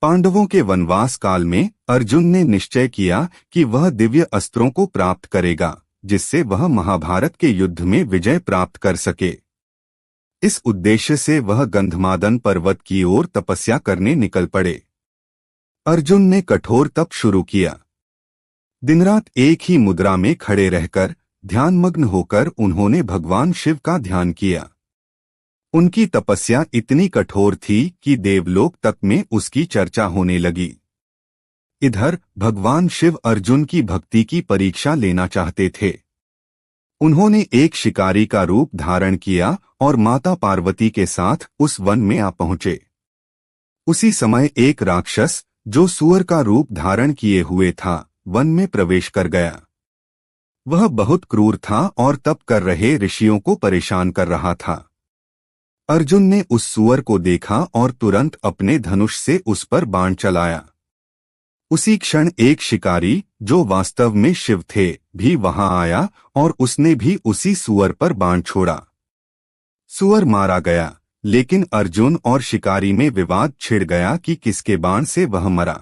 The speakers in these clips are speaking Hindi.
पांडवों के वनवास काल में अर्जुन ने निश्चय किया कि वह दिव्य अस्त्रों को प्राप्त करेगा, जिससे वह महाभारत के युद्ध में विजय प्राप्त कर सके। इस उद्देश्य से वह गंधमादन पर्वत की ओर तपस्या करने निकल पड़े। अर्जुन ने कठोर तप शुरू किया। दिन रात एक ही मुद्रा में खड़े रहकर ध्यानमग्न होकर उन्होंने भगवान शिव का ध्यान किया। उनकी तपस्या इतनी कठोर थी कि देवलोक तक में उसकी चर्चा होने लगी। इधर भगवान शिव अर्जुन की भक्ति की परीक्षा लेना चाहते थे। उन्होंने एक शिकारी का रूप धारण किया और माता पार्वती के साथ उस वन में आ पहुंचे। उसी समय एक राक्षस जो सूअर का रूप धारण किए हुए था, वन में प्रवेश कर गया। वह बहुत क्रूर था और तप कर रहे ऋषियों को परेशान कर रहा था। अर्जुन ने उस सूअर को देखा और तुरंत अपने धनुष से उस पर बाण चलाया। उसी क्षण एक शिकारी, जो वास्तव में शिव थे, भी वहां आया और उसने भी उसी सूअर पर बाण छोड़ा। सूअर मारा गया, लेकिन अर्जुन और शिकारी में विवाद छिड़ गया कि किसके बाण से वह मरा।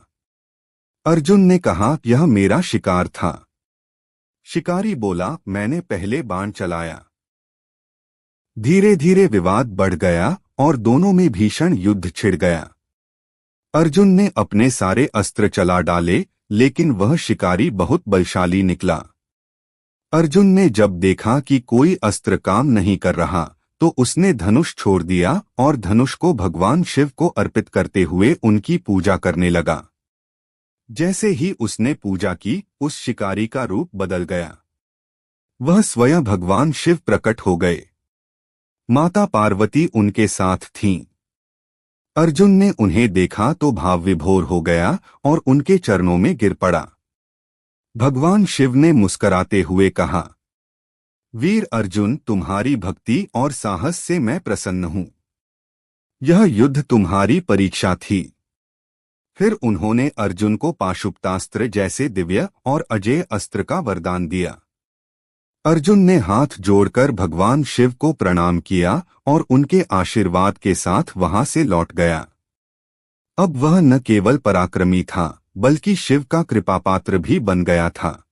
अर्जुन ने कहा, यह मेरा शिकार था। शिकारी बोला, मैंने पहले बाण चलाया। धीरे धीरे विवाद बढ़ गया और दोनों में भीषण युद्ध छिड़ गया। अर्जुन ने अपने सारे अस्त्र चला डाले, लेकिन वह शिकारी बहुत बलशाली निकला। अर्जुन ने जब देखा कि कोई अस्त्र काम नहीं कर रहा, तो उसने धनुष छोड़ दिया और धनुष को भगवान शिव को अर्पित करते हुए उनकी पूजा करने लगा। जैसे ही उसने पूजा की, उस शिकारी का रूप बदल गया। वह स्वयं भगवान शिव प्रकट हो गए। माता पार्वती उनके साथ थीं। अर्जुन ने उन्हें देखा तो भाव विभोर हो गया और उनके चरणों में गिर पड़ा। भगवान शिव ने मुस्कुराते हुए कहा, वीर अर्जुन, तुम्हारी भक्ति और साहस से मैं प्रसन्न हूं। यह युद्ध तुम्हारी परीक्षा थी। फिर उन्होंने अर्जुन को पाशुपतास्त्र जैसे दिव्य और अजेय अस्त्र का वरदान दिया। अर्जुन ने हाथ जोड़कर भगवान शिव को प्रणाम किया और उनके आशीर्वाद के साथ वहां से लौट गया। अब वह न केवल पराक्रमी था, बल्कि शिव का कृपापात्र भी बन गया था।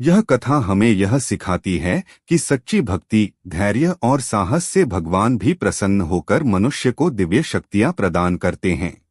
यह कथा हमें यह सिखाती है कि सच्ची भक्ति, धैर्य और साहस से भगवान भी प्रसन्न होकर मनुष्य को दिव्य शक्तियां प्रदान करते हैं।